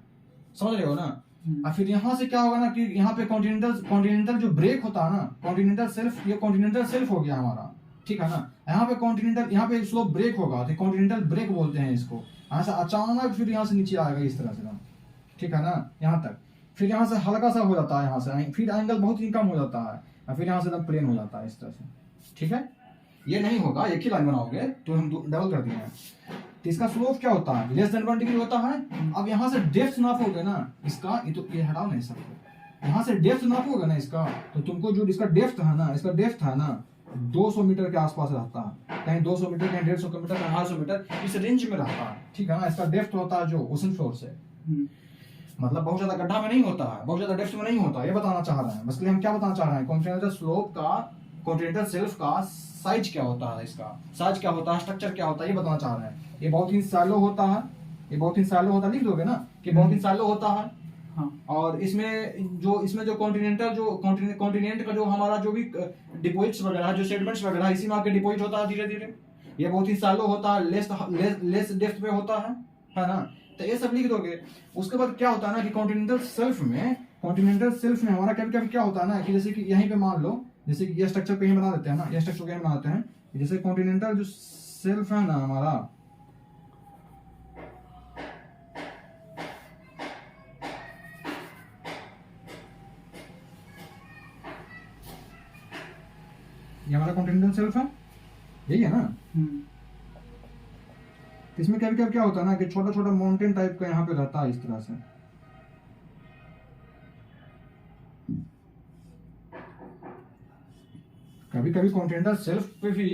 समझ रहे हो ना। और फिर यहाँ से क्या होगा ना कि यहाँ पे कॉन्टिनेंटल जो ब्रेक होता है ना, कॉन्टिनेंटल शेल्फ, ये कॉन्टिनेंटल शेल्फ हो गया हमारा, ठीक है ना। यहाँ पे कॉन्टिनेंटल, यहाँ पे स्लोप ब्रेक होगा तो कॉन्टिनेंटल ब्रेक बोलते हैं इसको। यहाँ से अचानक फिर यहाँ से नीचे आएगा इस तरह से, ठीक है ना, यहाँ तक। फिर यहाँ से हल्का सा हो जाता है, यहाँ से फिर एंगल बहुत ही कम हो जाता है, और फिर यहाँ से एकदम प्लेन हो जाता है इस तरह से, ठीक है। ये नहीं होगा, एक ही लाइन बनाओगे तो हम डबल कर दिए हैं। तो इसका स्लोप क्या होता है, लेस देन 1 डिग्री होता है। अब यहाँ से डेप्थ नापोगे ना इसका, ये हटाओ नहीं सकते, यहाँ से डेप्थ नापोगे ना इसका, तो तुमको जो इसका डेप्थ है ना 200 मीटर के आसपास रहता है, कहीं 200 मीटर, कहीं 150 मीटर, कहीं 250 मीटर, इस रेंज में रहता है, ठीक है ना। इसका डेप्थ होता है जो ओशन फ्लोर से, मतलब बहुत ज्यादा गड्ढा में नहीं होता है, बहुत ज्यादा डेप्थ में नहीं होता, ये बताना चाह रहे हैं। बस हम क्या बताना चाह रहे हैं, कॉन्टिनेंटल स्लोप का, कॉन्टिनेंटल शेल्फ का साइज क्या होता है, इसका साइज क्या होता है, स्ट्रक्चर क्या होता है, ये बताना चाह रहे हैं। ये बहुत ही सैलो होता है, लिख दोगे ना कि बहुत ही सैलो होता है,
हाँ।
और इसमें जो कॉन्टिनेंट का जो हमारा जो भी डिपॉजिट्स वगैरह जो सेटलमेंट्स वगैरह इसी में आके डिपॉजिट होता है धीरे धीरे। ये बहुत ही सालों होता है, लेस डेप्थ पे होता है ना। तो ये सब लिख दोगे। उसके बाद क्या होता है ना कि कॉन्टिनेंटल सेल्फ में हमारा कभी कभी क्या होता है ना कि जैसे कि यहीं पे मान लो, जैसे कि ये स्ट्रक्चर कहीं बना देते हैं ना, ये स्ट्रक्चर कहीं बनाते हैं, जैसे कॉन्टिनेंटल जो सेल्फ है ना हमारा, ये हमारा कॉन्टिनेंटल सेल्फ है, यही है ना। इसमें कभी कभी क्या होता है ना कि छोटा छोटा माउंटेन टाइप का यहाँ पे रहता है इस तरह से। कभी कभी कॉन्टिनेंटल सेल्फ पे भी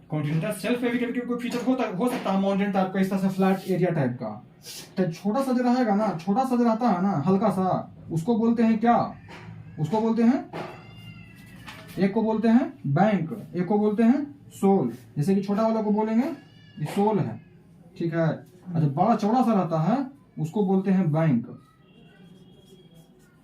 कभी कभी कोई फीचर हो सकता है माउंटेन टाइप का, इस तरह से फ्लैट एरिया टाइप का। तो छोटा सा जो रहेगा ना, छोटा सा जो रहता है ना हल्का सा, उसको बोलते हैं क्या, उसको बोलते हैं, एक को बोलते हैं बैंक, एक को बोलते हैं सोल। जैसे कि छोटा वाला को बोलेंगे ये सोल है, ठीक है। अच्छा बड़ा चौड़ा सा रहता है उसको बोलते हैं बैंक,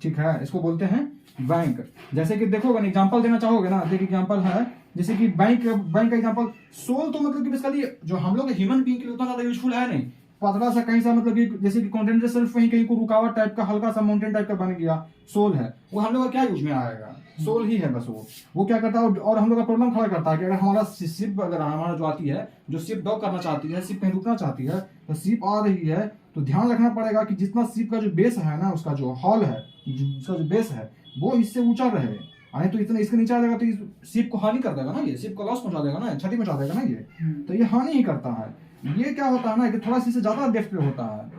ठीक है, इसको बोलते हैं बैंक। जैसे कि देखोगे एग्जांपल देना चाहोगे ना, देखिए एग्जांपल है जैसे कि बैंक का एग्जांपल। सोल तो मतलब कि बेसिकली जो हम लोग ह्यूमन बीइंग के लिए उतना ज्यादा यूजफुल है नहीं, पतला सा कहीं सा मतलब कि जैसे कि कॉन्टिनेंटल सेल्फ कहीं कहीं को रुकावट टाइप का हल्का सा माउंटेन टाइप का बन गया, सोल है वो हम लोग का क्या यूज में आएगा, सोल ही है बस। वो क्या करता है और हम लोग का प्रॉब्लम खड़ा करता है कि अगर हमारा शिप अगर हमारा जो आती है, जो शिप डॉक करना चाहती है, शिप कहीं रुकना चाहती है, तो शिप आ रही है तो ध्यान रखना पड़ेगा कि जितना शिप का जो बेस है ना, उसका जो हॉल है, उसका जो बेस है वो इससे ऊंचा रहे। अरे तो इतना इसके नीचे आ जाएगा तो इस शिप को हानि कर देगा ना, ये शिप को लॉस पहुंचा देगा ना, क्षति पहुंचा देगा ना ये। तो ये हानि ही करता है। ये क्या होता है ना कि थोड़ा सी से ज्यादा डेप्थ पे होता है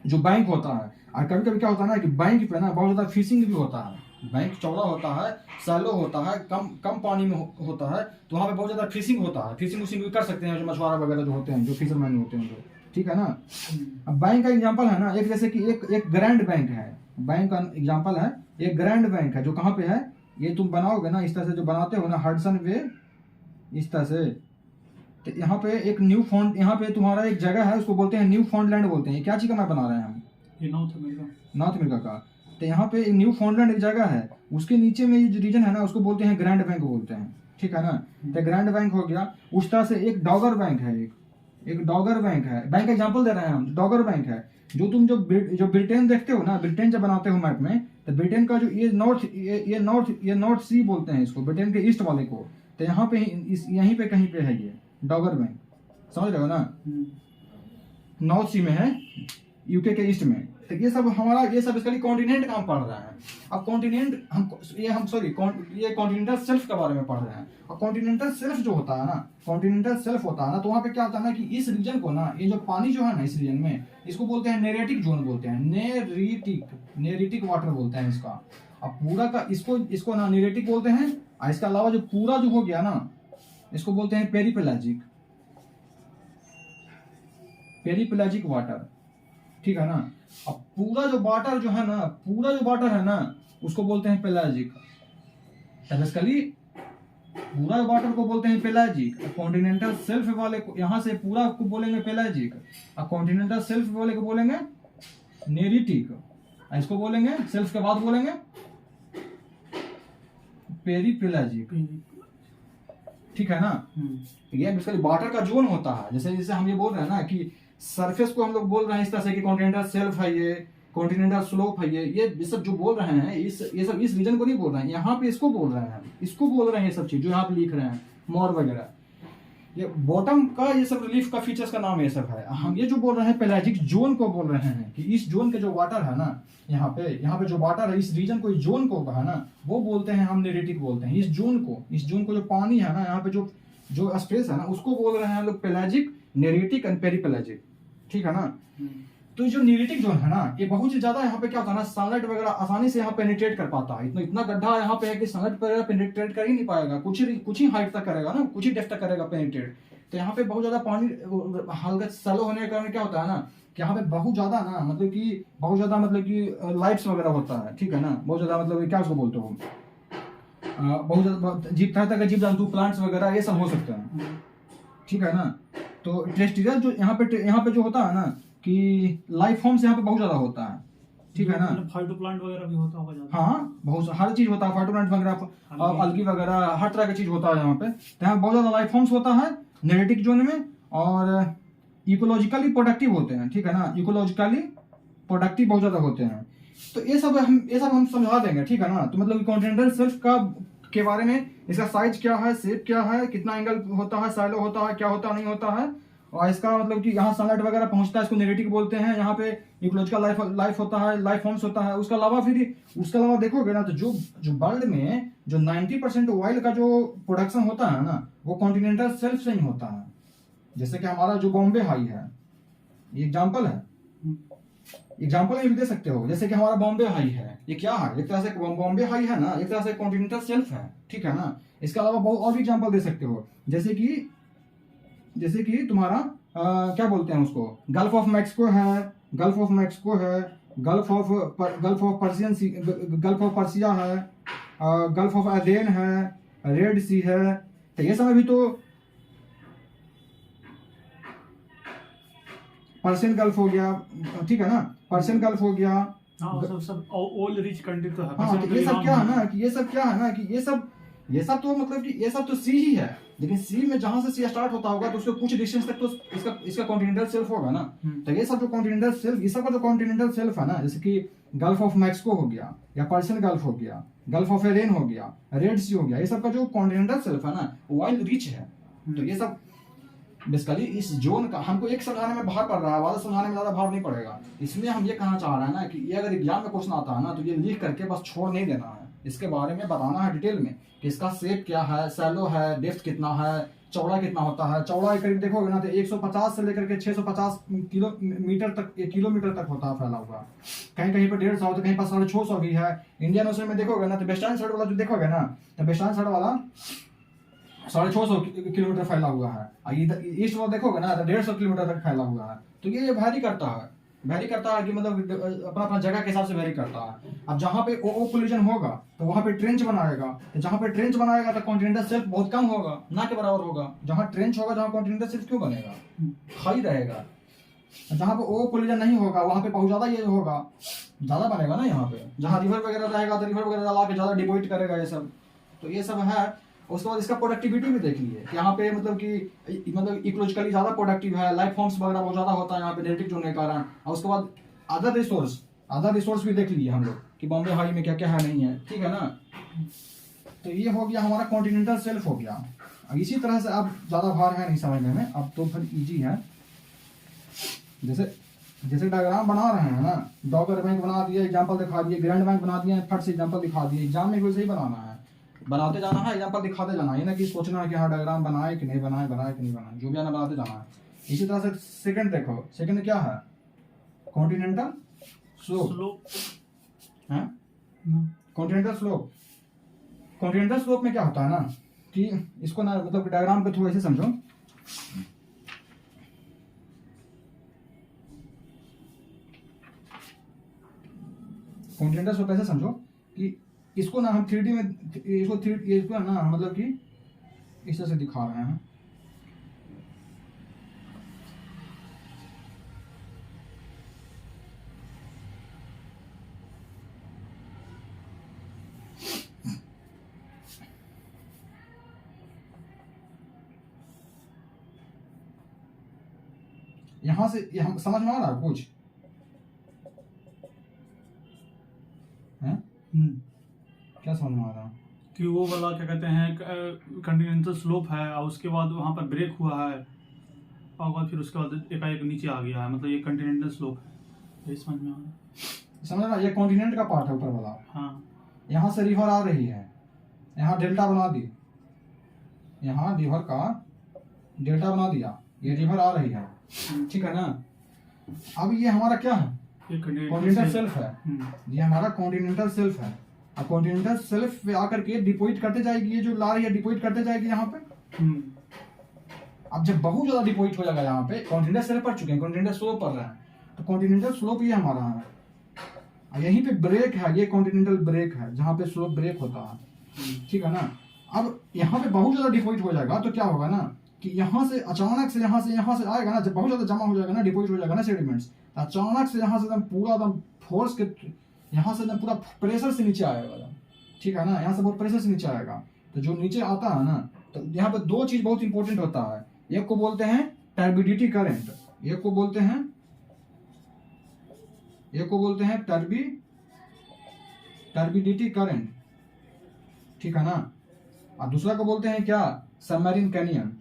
जो बैंक होता है। और कभी कभी क्या होता है ना कि बैंक पे ना बहुत ज्यादा फिशिंग भी होता है। बैंक चौड़ा होता है, सैलो होता है, कम पानी में होता है, तो वहाँ पे बहुत ज्यादा फिशिंग होता है। फिशिंग भी कर सकते हैं जो मछुआरा वगैरह जो होते हैं, जो फिशरमैन होते हैं जो, ठीक है ना। अब बैंक का एग्जांपल है ना, एक जैसे कि एक ग्रैंड बैंक है, बैंक का एग्जांपल है एक ग्रैंड बैंक है जो कहाँ पे है, ये तुम बनाओगे ना इस तरह से, जो बनाते हो ना हडसन वे इस तरह से, तो यहाँ पे एक न्यू फॉन्ड, यहाँ पे तुम्हारा एक जगह है उसको बोलते हैं न्यू फॉन्डलैंड बोलते हैं। क्या चीज का मैप बना रहे हैं हम,
ये नॉर्थ
अमेरिका का। तो यहाँ पे एक न्यू फॉन्डलैंड एक जगह है, उसके नीचे में ये जो रीजन है ना उसको बोलते हैं ग्रैंड बैंक बोलते हैं, ठीक है ना। तो ग्रैंड बैंक हो गया। उस तरह से एक डॉगर बैंक है, एक डॉगर बैंक है, बैंक का एग्जांपल दे रहे हैं हम, डॉगर बैंक है। जो तुम जो ब्रिटेन देखते हो ना, ब्रिटेन जब बनाते हो मैप में, तो ब्रिटेन का जो ये नॉर्थ सी बोलते हैं इसको, ब्रिटेन के ईस्ट वाले को। तो यहाँ पे यहीं पे कहीं पे है ये डॉगर बैंक, समझ रहे हो ना, नॉर्थ सी में है, यूके के ईस्ट में। तो ये सब हमारा, ये सब इसका कॉन्टिनेंट का हम पढ़ रहे हैं। अब कॉन्टिनेंट ये कॉन्टिनेंटल सेल्फ के बारे में पढ़ रहे हैं। और कॉन्टिनेंटल सेल्फ जो होता है ना, कॉन्टिनेंटल सेल्फ होता है ना, तो वहाँ पे क्या होता है ना कि इस रीजन को ना, ये जो पानी जो है ना इस रीजन में, इसको बोलते हैं नेरेटिक जोन बोलते हैं, नेरिटिक वाटर बोलते हैं इसका। अब पूरा का इसको ना नेरेटिक बोलते हैं। और इसके अलावा जो पूरा जो हो गया ना, इसको बोलते हैं पेरीपेलाजिक वाटर, ठीक है ना। अब पूरा जो वाटर है ना उसको बोलते हैं पेलाजिक। बेसिकली पूरा वाटर को बोलते हैं पेलाजिक। कॉन्टिनेंटल सेल्फ वाले को यहाँ से पूरा को बोलेंगे पेलाजिक, और कॉन्टिनेंटल सेल्फ वाले को बोलेंगे नेरिटिक। इसको बोलेंगे सेल्फ के बाद बोलेंगे पेरीपेलाजिक, ठीक है ना। ये बेसिकली वाटर का जोन होता है। जैसे हम ये बोल रहे हैं ना कि सरफेस को हम लोग बोल रहे हैं इस तरह से कि कॉन्टिनेंटल सेल्फ है, ये कॉन्टिनेंटल स्लोप है, ये सब जो बोल रहे हैं ये सब इस रीजन को नहीं बोल रहे हैं, यहाँ पे इसको बोल रहे हैं, इसको बोल रहे हैं ये सब चीज जो यहाँ पे लिख रहे हैं, मोर वगैरह। ये बॉटम का ये सब रिलीफ का फीचर्स का नाम ये सब है। हम ये जो बोल रहे हैं पेलाजिक जोन को बोल रहे हैं कि इस जोन के जो वाटर है ना, यहाँ पे जो वाटर है इस रीजन को, इस जोन को है ना, वो बोलते हैं हम नेरेटिक बोलते हैं। इस जोन को जो पानी है ना, यहाँ पे जो स्पेस है ना, उसको बोल रहे हैं हम लोग पेलाजिक, नेरेटिक एंड पेरीपेलाजिक, ठीक है ना। तो जो नेरेटिक जोन है ना, ये बहुत ही ज्यादा यहाँ पे क्या होता है ना, सनलाइट वगैरह आसानी से यहाँ पेनिट्रेट कर पाता है। इतना गड्ढा यहाँ पे है कि सनलाइट वगैरह पेनिट्रेट कर ही नहीं पाएगा, कुछ ही हाइट तक करेगा ना, कुछ ही डेप्थ तक करेगा पेनिट्रेट। तो यहाँ पे बहुत ज्यादा पानी हल्का सैलो होने के कारण क्या होता है ना कि यहाँ पे बहुत ज्यादा लाइट्स वगैरह होता है, ठीक है ना। बहुत ज्यादा मतलब क्या उसको बोलते हो, बहुत ज्यादा जीव, तरह तरह के जीव जंतु, प्लांट्स वगैरह ये सब हो सकते हैं, ठीक है ना। तो टेरेस्ट्रियल जो यहाँ पे जो होता है ना कि लाइफ फॉर्म्स यहाँ पे बहुत ज्यादा होता है, ठीक है ना।
फाइटो प्लांट वगैरह भी होता होगा ज्यादा।
हाँ बहुत हर चीज होता है, फाइटोप्लांट वगैरह, अलगी वगैरह, हर तरह की चीज होता है यहाँ पे। तो यहाँ बहुत ज्यादा लाइफ फॉर्म्स होता है नेरेटिक जोन में, और इकोलॉजिकली प्रोडक्टिव होते हैं, ठीक है ना, इकोलॉजिकली प्रोडक्टिव बहुत ज्यादा होते हैं। तो ये सब हम समझा देंगे, ठीक है ना। तो मतलब कॉन्टिनेंटल शेल्फ का के बारे में, इसका साइज क्या है, शेप क्या है, कितना एंगल होता है, साइलो होता है, क्या होता है, नहीं होता है, और इसका मतलब कि यहाँ सनलाइट वगैरह पहुंचता है, इसको नेरेटिक बोलते हैं। यहाँ पे इकोलॉजिकल लाइफ होता है, लाइफ फॉर्म्स होता है। उसके अलावा देखोगे ना, तो जो वर्ल्ड में जो 90% ऑयल का जो प्रोडक्शन होता है ना, वो कॉन्टिनेंटल शेल्फ से ही होता है। जैसे कि हमारा जो बॉम्बे हाई है, ये एग्जाम्पल है, एग्जाम्पल ये भी दे सकते हो। जैसे कि हमारा बॉम्बे हाई है, ये क्या है, एक तरह से बॉम्बे हाई है ना, एक तरह से कॉन्टिनेंटल शेल्फ है, ठीक है ना। इसके अलावा बहुत और भी एग्जाम्पल दे सकते हो, जैसे कि तुम्हारा क्या बोलते हैं उसको, गल्फ ऑफ मैक्सिको है, गल्फ ऑफ पर्सिया है, गल्फ ऑफ एडेन है, रेड सी है। तो ये सब भी तो पर्शियन गल्फ हो गया, ठीक है ना, पर्शियन गल्फ हो गया।
हाँ, सब ऑयल रिच कंट्री तो है।
हाँ, तो ये सब क्या है ना कि ये सब तो मतलब कि ये सब तो सी ही है, लेकिन सी में जहां से सी स्टार्ट होता होगा तो उसको कुछ डिस्टेंस तक तो इसका कॉन्टिनेंटल शेल्फ होगा ना। तो ये सब जो कॉन्टिनेंटल शेल्फ, ये सब का जो कॉन्टिनेंटल शेल्फ है ना, जैसे कि गल्फ ऑफ मैक्सिको हो गया, या पर्शियन गल्फ हो गया, गल्फ ऑफ एडेन हो गया, रेड सी हो गया, ये सब का जो कॉन्टिनेंटल शेल्फ है ना, ऑयल रिच है। तो ये सब बेसिकली इस जोन का हमको एक समझाने में भार पड़ रहा है, वाला समझाने में ज्यादा भार नहीं पड़ेगा। इसमें हम ये कहना चाह रहे हैं ना कि ये अगर एग्जाम में क्वेश्चन आता है ना, तो ये लिख करके बस छोड़ नहीं देना है, इसके बारे में बताना है डिटेल में कि इसका शेप क्या है, सैलो है, डेप्थ कितना है, चौड़ा कितना होता है। चौड़ा करीब देखोगे ना तो 150 से लेकर के 650 किलोमीटर तक होता है फैला हुआ। कहीं कहीं पर 150 तो कहीं पर 650 भी है। इंडियन ओशन में देखोगे ना तो वेस्टर्न साइड वाला जो देखोगे ना, तो वेस्टर्न साइड वाला 650 किलोमीटर फैला हुआ है, और इधर ईस्ट वाला देखोगे ना तो 150 किलोमीटर तक फैला हुआ है। तो ये वैरी करता है कि मतलब अपना अपना जगह के हिसाब से वैरी करता है। अब जहाँ पे ओ कोलिजन होगा तो वहाँ पे ट्रेंच बनाएगा, तो जहाँ पे ट्रेंच बनाएगा तो कॉन्टिनेंटल शेल्फ बहुत कम होगा, ना के बराबर होगा। जहाँ ट्रेंच होगा, जहाँ कॉन्टिनेंटल शेल्फ क्यों बनेगा, खाली रहेगा। जहाँ पे ओ कोलिजन नहीं होगा वहाँ पे बहुत ज्यादा ये होगा, ज्यादा बनेगा ना। यहाँ पे जहाँ रिवर वगैरह रहेगा तो रिवर वगैरह ला के ज्यादा डिपोजिट करेगा ये सब। तो ये सब है। उसके बाद इसका प्रोडक्टिविटी भी देख लीजिए, यहाँ पे मतलब इकोलॉजिकली ज्यादा प्रोडक्टिव है, लाइफ फॉर्म्स वगैरह बहुत ज्यादा होता है यहाँ पे नेरेटिक जोन के कारण। और उसके बाद अदर रिसोर्स भी देख लीजिए हम लोग कि बॉम्बे हाई में क्या क्या है, नहीं है, ठीक है ना। तो ये हो गया हमारा कॉन्टिनेंटल शेल्फ हो गया। अब इसी तरह से अब ज्यादा भार है नहीं समझने में, अब तो फिर इजी है। जैसे डायग्राम बना रहे हैं ना, डॉगर बैंक बना दिए, एग्जाम्पल दिखा दिए, ग्रैंड बैंक बना दिए, फट से एग्जाम्पल दिखा दिए। एग्जाम में वैसे ही बनाना है, बनाते जाना है, एग्जाम्पल दिखाते जाना है, ये ना कि सोचना है कि हाँ डायग्राम बनाए कि नहीं बनाए, जो भी आना बनाते जाना है। इसी तरह से सेकंड देखो, सेकंड क्या है, कॉन्टिनेंटल स्लोप है। कॉन्टिनेंटल स्लोप में क्या होता है ना कि इसको ना मतलब डायग्राम के थ्रू ऐसे समझो। कॉन्टिनेंटल स्लोप ऐसे समझो कि इसको ना हम 3D में इसको ना मतलब कि इस तरह से दिखा रहे हैं। यहां से हम समझ में आ रहा है कुछ है? क्या समझ में आ रहा है
कि वो वाला क्या कहते हैं कॉन्टिनेंटल स्लोप है, और उसके बाद वहाँ पर ब्रेक हुआ है, और फिर उसके बाद एकाएक नीचे आ गया है, मतलब ये कॉन्टिनेंटल स्लोप है। ये समझ में आ रहा है?
समझ रहा है? ये कॉन्टिनेंट का पार्ट है ऊपर वाला।
हाँ,
यहाँ से रिवर आ रही है, यहाँ डेल्टा बना दी, यहाँ रिवर का डेल्टा बना दिया, ये रिवर आ रही है, ठीक है ना। अब ये हमारा क्या है, कॉन्टिनेंटल शेल्फ है। ये हमारा कॉन्टिनेंटल शेल्फ है। अब कॉन्टिनेंटल शेल्फ पे आकर के डिपोजिट करते जाएगी, ये जो ला रही है डिपोजिट करते जाएगी यहाँ पे। अब जब बहुत ज्यादा डिपोजिट हो जाएगा यहाँ पे, कॉन्टिनेंटल शेल्फ पढ़ चुके हैं, कॉन्टिनेंटल स्लोप पढ़ रहे हैं, तो कॉन्टिनेंटल स्लोप ये हमारा है। यहीं पे ब्रेक है, ये कॉन्टिनेंटल ब्रेक है जहाँ पे स्लोप ब्रेक होता है, ठीक है ना। अब यहाँ पे बहुत ज्यादा डिपोजिट हो जाएगा तो क्या होगा ना कि यहाँ से अचानक से यहाँ से आएगा ना, जब बहुत ज्यादा जमा हो जाएगा ना, डिपोजिट हो जाएगा ना सेडिमेंट्स, अचानक से यहाँ से एकदम पूरा एकदम फोर्स के यहाँ से ना पूरा प्रेशर से नीचे आएगा, ठीक है ना, यहाँ से बहुत प्रेशर से नीचे आएगा। तो जो नीचे आता है ना, तो यहाँ पे दो चीज बहुत इंपॉर्टेंट होता है। एक को बोलते हैं टर्बिडिटी करंट, एक को बोलते हैं टर्बिडिटी करंट, ठीक है ना, और दूसरा को बोलते हैं क्या, सबमरीन कैनियन।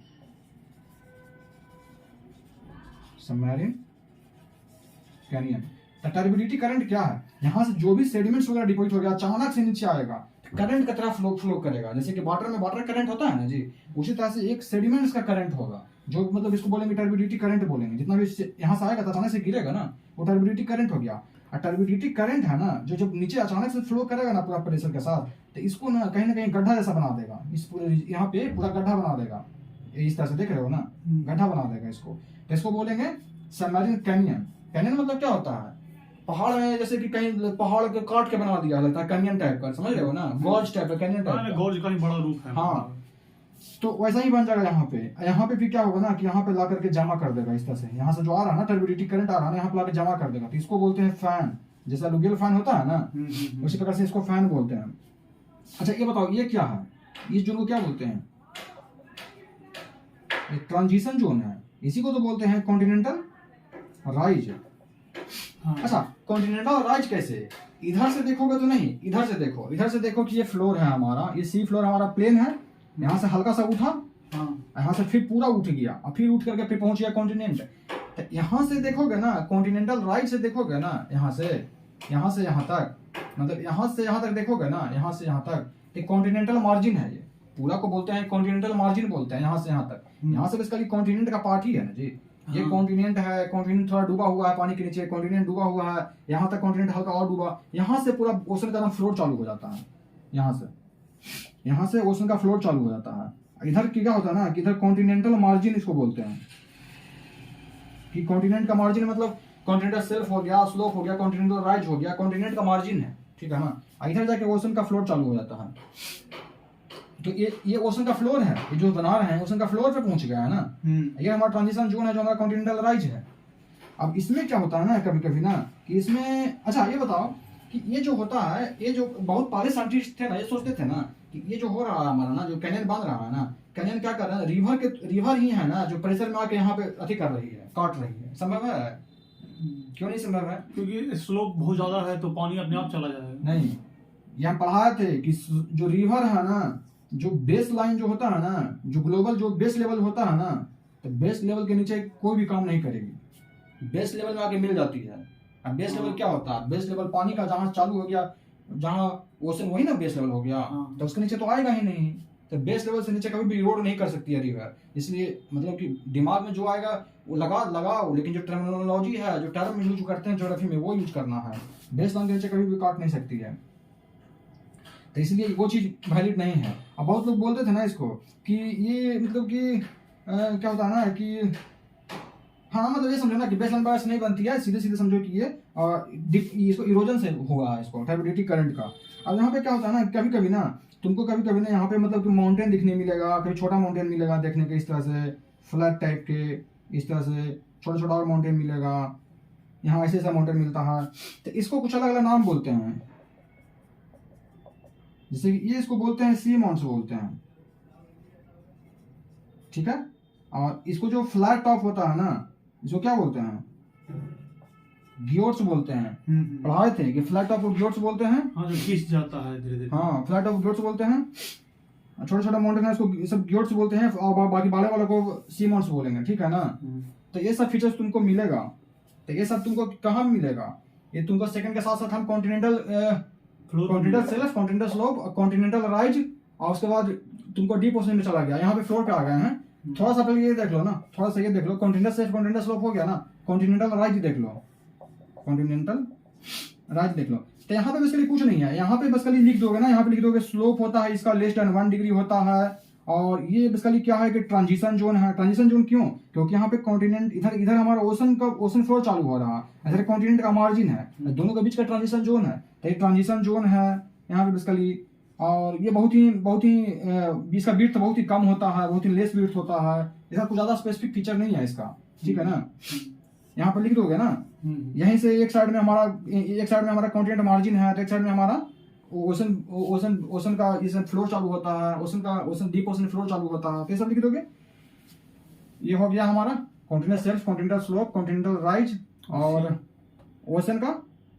तो टर्बिडिटी करंट क्या है, यहाँ से जो भी सेडिमेंट्स वगैरह डिपॉजिट हो गया अचानक से नीचे आएगा, करंट की तरह फ्लो करेगा। जैसे कि वाटर में वाटर करंट होता है ना जी, उसी तरह से एक सेडिमेंट्स का करंट होगा, जो मतलब इसको बोलेंगे टर्बिडिटी करंट बोलेंगे। जितना भी यहाँ से आएगा तो अचानक से गिरेगा ना, वो टर्बिडिटी करंट हो गया। और टर्बिडिटी करंट है ना, जो जब नीचे अचानक से फ्लो करेगा ना पूरा प्रेशर के साथ, तो इसको ना कहीं गड्ढा जैसा बना देगा, इस पूरे यहाँ पे पूरा गड्ढा बना देगा, इस तरह से देख रहे हो ना, गड्ढा बना देगा इसको। तो इसको बोलेंगे सबमरीन कैनियन। कैनियन मतलब क्या होता है, पहाड़ है, जैसे कि कहीं पहाड़ के काट के बना दिया जाता है, कैनियन टाइप का, समझ रहे हो ना, गॉर्ज टाइप का, कैनियन टाइप का,
गॉर्ज का ही बड़ा रूप है।
हाँ, तो वैसा ही बन जाएगा यहाँ पे। यहाँ पे फिर क्या होगा ना कि यहाँ पे ला करके जमा कर देगा इस तरह से, यहाँ से जो आ रहा है ना टर्बिडिटी करंट आ रहा है ना, यहाँ पे लाके जमा कर देगा। तो इसको बोलते हैं फैन, जैसा लुगियल फैन होता है ना, उसी प्रकार से इसको फैन बोलते हैं। अच्छा ये बताओ, ये क्या है, इस जोन को क्या बोलते हैं, ये ट्रांजिशन जोन है, इसी को तो बोलते हैं कॉन्टिनेंटल राइज। अच्छा, कॉन्टिनेंटल राइज कैसे, इधर से देखोगे तो नहीं, इधर से देखो, इधर से देखो कि ये फ्लोर है हमारा, ये सी फ्लोर हमारा प्लेन है, यहाँ से हल्का सा उठा, यहाँ से फिर पूरा उठ गया, और फिर उठ करके फिर पहुंच गया कॉन्टिनेंट। तो यहाँ से देखोगे ना, कॉन्टिनेंटल राइज से देखोगे ना, यहाँ से यहाँ तक, मतलब यहाँ से यहाँ तक देखोगे ना, यहाँ से यहाँ तक एक कॉन्टिनेंटल मार्जिन है, ये पूरा को बोलते हैं कॉन्टिनेंटल मार्जिन बोलते हैं। यहाँ से यहाँ तक, यहाँ से बेसिकली कॉन्टिनेंट का पार्ट ही है ना जी, ये कॉन्टिनेंट है, कॉन्टिनेंट थोड़ा डूबा हुआ है पानी के नीचे, कॉन्टिनेंट डूबा हुआ है, यहाँ तक कॉन्टिनेंट हल्का और डूबा, यहाँ से पूरा ओशन का फ्लोर चालू हो जाता है, यहाँ से ओशन का फ्लोर चालू हो जाता है। इधर क्या होता है ना कि इधर कॉन्टिनेंटल मार्जिन इसको बोलते हैं, कि कॉन्टिनेंट का मार्जिन मतलब कॉन्टिनेंटल शेल्फ हो गया, स्लोप हो गया, कॉन्टिनेंटल राइज हो गया, कॉन्टिनेंट का मार्जिन है, ठीक है ना। इधर जाके ओशन का फ्लोर चालू हो जाता है। तो ये ओशन का फ्लोर है, ये जो बना रहे हैं ओशन का फ्लोर पे पहुंच गया है ना, ये हमारा ट्रांजिशन जोन है, जो हमारा कॉन्टिनेंटल राइज है। अब इसमें क्या होता है ना कभी कभी ना कि इसमें, अच्छा ये बताओ कि ये जो होता है, ये जो बहुत पहले साइंटिस्ट थे ना, ये सोचते थे ना कि ये जो हो रहा है हमारा ना, जो कैनियन बन रहा है ना, कैनियन क्या कर रहा है, रिवर ही है ना जो प्रेशर में आके यहाँ पे अति कर रही है, काट रही है। संभव है? क्यों नहीं संभव है?
क्योंकि स्लोप बहुत ज्यादा है तो पानी अपने आप चला जाएगा।
नहीं, यहाँ पढ़ाए थे कि जो रिवर है ना, जो बेस लाइन जो होता है ना, जो ग्लोबल जो बेस लेवल होता है ना, तो बेस लेवल के नीचे कोई भी काम नहीं करेगी, बेस लेवल में आके मिल जाती है। अब बेस लेवल क्या होता है, बेस लेवल पानी का जहाँ चालू हो गया, जहाँ ओशन वही ना बेस लेवल हो गया, तो उसके नीचे तो आएगा ही नहीं। तो बेस लेवल से नीचे कभी भी इरोड नहीं कर सकती है रिवर। इसलिए मतलब कि दिमाग में जो आएगा वो लगाओ, लेकिन जो टर्मिनोलॉजी है, जो टर्म यूज करते हैं ज्योग्राफी में, वो यूज करना है। बेस लाइन के नीचे कभी भी काट नहीं सकती है, तो इसलिए वो चीज वैलिड नहीं है। अब बहुत लोग बोलते थे ना इसको कि ये मतलब कि क्या होता है ना कि हाँ, मतलब ये समझो ना कि बेसलाइन बायस नहीं बनती है, सीधे सीधे समझो कि ये इसको इरोजन से हुआ है, इसको टर्बिडिटी करंट का। अब यहाँ पे क्या होता है ना, कभी कभी ना तुमको कभी कभी ना यहाँ पे मतलब कि माउंटेन दिखने मिलेगा, कभी छोटा माउंटेन मिलेगा देखने के, इस तरह से फ्लैट टाइप के, इस तरह से छोटा छोटा और माउंटेन मिलेगा, यहाँ ऐसे ऐसा माउंटेन मिलता है। तो इसको कुछ अलग अलग नाम बोलते हैं, जैसे कि ये इसको बोलते हैं सी माउंट्स बोलते हैं, ठीक है। और इसको जो फ्लैट टॉप होता है ना, इसको क्या बोलते हैं, ग्योट्स बोलते हैं। पढ़ाए थे कि फ्लैट टॉप को ग्योट्स बोलते हैं।
हाँ, जो खींच जाता है धीरे धीरे।
हाँ, फ्लैट टॉप ग्योट्स बोलते हैं। छोटा छोटा माउंटेन है, इसको सब ग्योट्स बोलते हैं, और बाकी बड़े वालों को सी माउंट्स बोलेंगे, ठीक है ना। तो ये सब फीचर्स तुमको मिलेगा। तो ये सब तुमको कहाँ मिलेगा, ये तुमको सेकंड के साथ साथ हम continental self, continental slope, continental rise, और उसके बाद तुमको डीप ओशन में चला गया, यहाँ पे फ्लोर पे आ गए हैं। थोड़ा सा पहले ये देख लो ना, थोड़ा सा ये देख लो, कॉन्टिनेंटल सेल्फ, कॉन्टिनेंटल स्लोप हो गया ना, कॉन्टिनेंटल राइज देख लो, कॉन्टिनेंटल राइज देख लो। तो यहाँ पे बेसिकली कुछ नहीं है, यहाँ पे बेसिकली लिख दोगे ना, यहाँ पे लिख दोगे स्लोप होता है इसका लेस देन 1 डिग्री होता है, और ये बेसिकली क्या है कि ट्रांजिशन जोन है। ट्रांजिशन जोन क्यों, क्योंकि यहाँ पे कॉन्टिनेंट इधर हमारा ओशन फ्लोर चालू हो रहा है, इधर कॉन्टिनेंट का मार्जिन है, दोनों के बीच का ट्रांजिशन जोन है। तो ये ट्रांजिशन जोन है यहाँ पे बेसिकली, और ये बहुत ही इसका विड्थ बहुत ही कम होता है, बहुत ही लेस विड्थ होता है, इसका कुछ ज्यादा स्पेसिफिक फीचर नहीं है इसका, ठीक है ना। यहाँ पर लिख दोगे ना, यहीं से एक साइड में हमारा कॉन्टिनेंट मार्जिन है, तो एक साइड में हमारा ओशन का इसमें फ्लो चालू होता है, ओशन डीप ओशन फ्लो चालू होता है, तो ये सब लिख दोगे। ये हो गया हमारा continental shelf, continental slope, continental rise और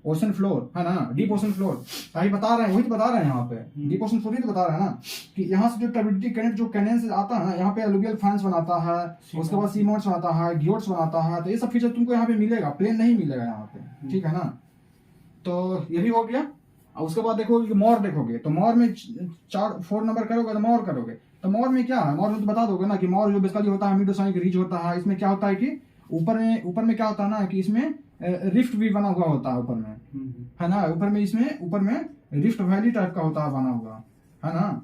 ओशन फ्लोर है ना, डीप ओशन फ्लोर। सही बता रहे हैं, वही तो बता रहे हैं यहाँ पे, डीप ओशन फ्लोर ही तो बता रहे हैं ना, कि यहाँ से जो टर्बिडिटी करंट जो कैनन से आता है ना, यहाँ पे एलुवियल फैंस बनाता है, उसके बाद सीमोट्स बनाता है, ग्योट्स बनाता है, तो ये सब फीचर तुमको यहाँ पे मिलेगा, प्लेन नहीं मिलेगा यहाँ पे, ठीक है ना। तो ये भी हो गया। और उसके बाद देखोगे मोर देखोगे, तो मोर में 4 नंबर करोगे तो मोर करोगे, तो मोर में क्या है, मोर में तो बता दोगे ना कि मोर जो बेसिकली होता है मिडोसाइनिक रिज होता है। इसमें क्या होता है कि ऊपर में क्या होता है ना, कि इसमें रिफ्ट भी बना हुआ होता है ऊपर में, है ना, ऊपर में रिफ्ट वैली टाइप का होता है बना हुआ, है ना,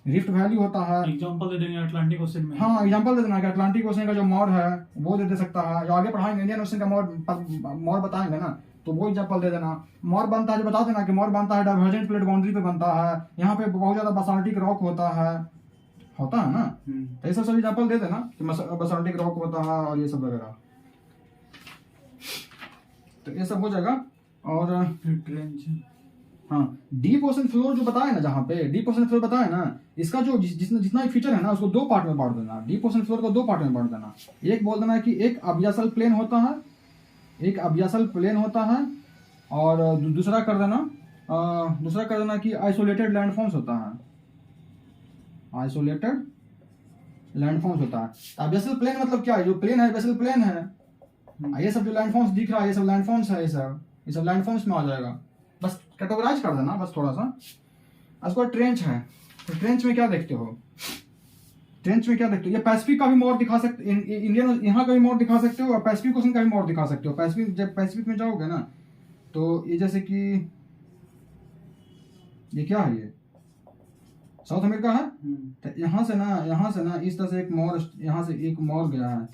रिफ्ट वैली होता है।
एग्जांपल दे देंगे अटलांटिक ओशन में।
हाँ, एग्जांपल दे देना कि अटलांटिक ओशन का जो मोर है वो दे सकता है, जो आगे पढ़ाएंगे इंडियन ओशन का मोर बताएंगे ना, तो वो एग्जांपल दे देना। मोर बनता है, जो बता देना कि मोर बनता है डाइवर्जेंट प्लेट बाउंड्री पे बनता है, यहाँ पे बहुत ज्यादा बासाल्टिक रॉक होता है ना, तो ये सब एग्जांपल दे देना कि बासाल्टिक रॉक होता है और ये सब वगैरह, तो ये सब हो जाएगा। और हाँ, डीप ओशन फ्लोर जो बताया ना, जहाँ पे डीप ओशन फ्लोर बताया ना, इसका जो जितना भी फीचर है ना, उसको 2 पार्ट में बांट देना। डीप ओशन फ्लोर को 2 पार्ट में बांट देना। एक बोल देना कि एक अबियासल प्लेन होता है, और दूसरा कर देना कि आइसोलेटेड लैंडफॉर्म्स होता है, अबियासल प्लेन मतलब क्या है, जो प्लेन है बेसल प्लेन है। ये सब जो लैंडफॉर्म्स दिख रहा है, ये सब लैंडफॉर्म्स है, ये सब लैंडफॉर्म्स में आ जाएगा। बस कैटेगराइज कर देना, बस थोड़ा सा। उसके बाद ट्रेंच है, तो ट्रेंच में क्या देखते हो, ये पैसिफिक का भी मोर दिखा सकते, इंडियन यहाँ का भी मोर दिखा सकते हो, और पैसिफिक ओशन का भी मोर दिखा सकते हो। जब पैसिफिक में जाओगे ना, तो ये जैसे कि ये क्या है, ये साउथ अमेरिका है, तो यहाँ से ना इस तरह से एक मोर, यहाँ से एक मोर गया है,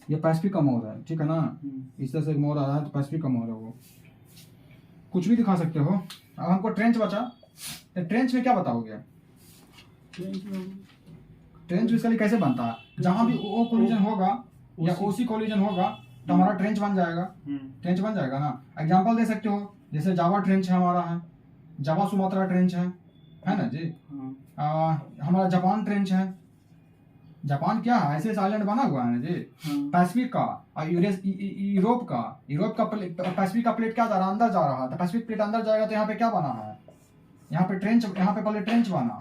ये पैसिफिक का मोर है, ठीक है ना। इस तरह से एक मोर आ रहा है, तो पैसिफिक का मोर है वो। कुछ भी दिखा सकते हो। अब हमको ट्रेंच बचा, तो ट्रेंच में क्या बताओगे? ट्रेंच बेसिकली कैसे बनता है, जहां भी ओ कोलिजन होगा या ओसी कोलिजन होगा, तो हमारा ट्रेंच बन जाएगा ना। एग्जांपल दे सकते हो, जैसे जावा ट्रेंच है हमारा, है जावा सुमात्रा ट्रेंच है ना जी। हमारा जापान ट्रेंच है। जापान क्या है, ऐसे आइलैंड बना हुआ है ना जी। पैसिफिक का और यूरोप का पैसिफिक का प्लेट क्या जा रहा है, अंदर जा रहा है, तो पैसिफिक प्लेट अंदर जाएगा, तो यहाँ पे क्या बना है, यहाँ पे पहले ट्रेंच बना।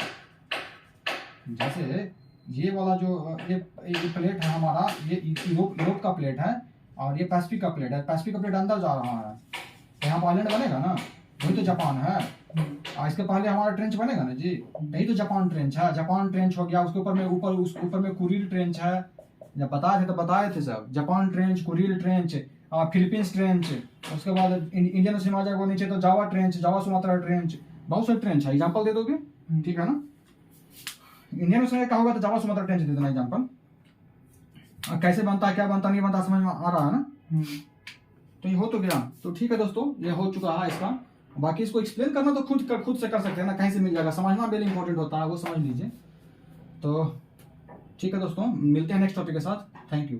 जैसे ये वाला जो ये प्लेट है हमारा, ये यूरोप का प्लेट है, और ये पैसिफिक का प्लेट है। पैसिफिक का प्लेट अंदर जा रहा है, तो यहाँ पर आइलैंड बनेगा ना, वही तो जापान है। और इसके पहले हमारा ट्रेंच बनेगा ना जी, यही तो जापान ट्रेंच है। जापान ट्रेंच हो गया, उसके ऊपर में कुरिल ट्रेंच है। जब बताए थे सब, Japan trench, Kuril trench, Philippines trench, उसके बाद इंडियन ओशन आ जाएगा नीचे, तो Java trench, Java Sumatra trench, बहुत सारे ट्रेंच है। एग्जाम्पल दे दोगे, ठीक है ना। इंडियन ओशन का होगा तो जावा सुमात्रा ट्रेंच दे देना एग्जाम्पल। कैसे बनता है, क्या बनता नहीं बनता, समझ में आ रहा है ना। तो ये हो तो गया, तो ठीक है दोस्तों, ये हो चुका है इसका। बाकी इसको एक्सप्लेन करना तो खुद से कर सकते हैं ना, कहीं से मिल जाएगा। समझना बेल इंपॉर्टेंट होता है, वो समझ लीजिए। तो ठीक है दोस्तों, मिलते हैं नेक्स्ट टॉपिक के साथ। Thank you.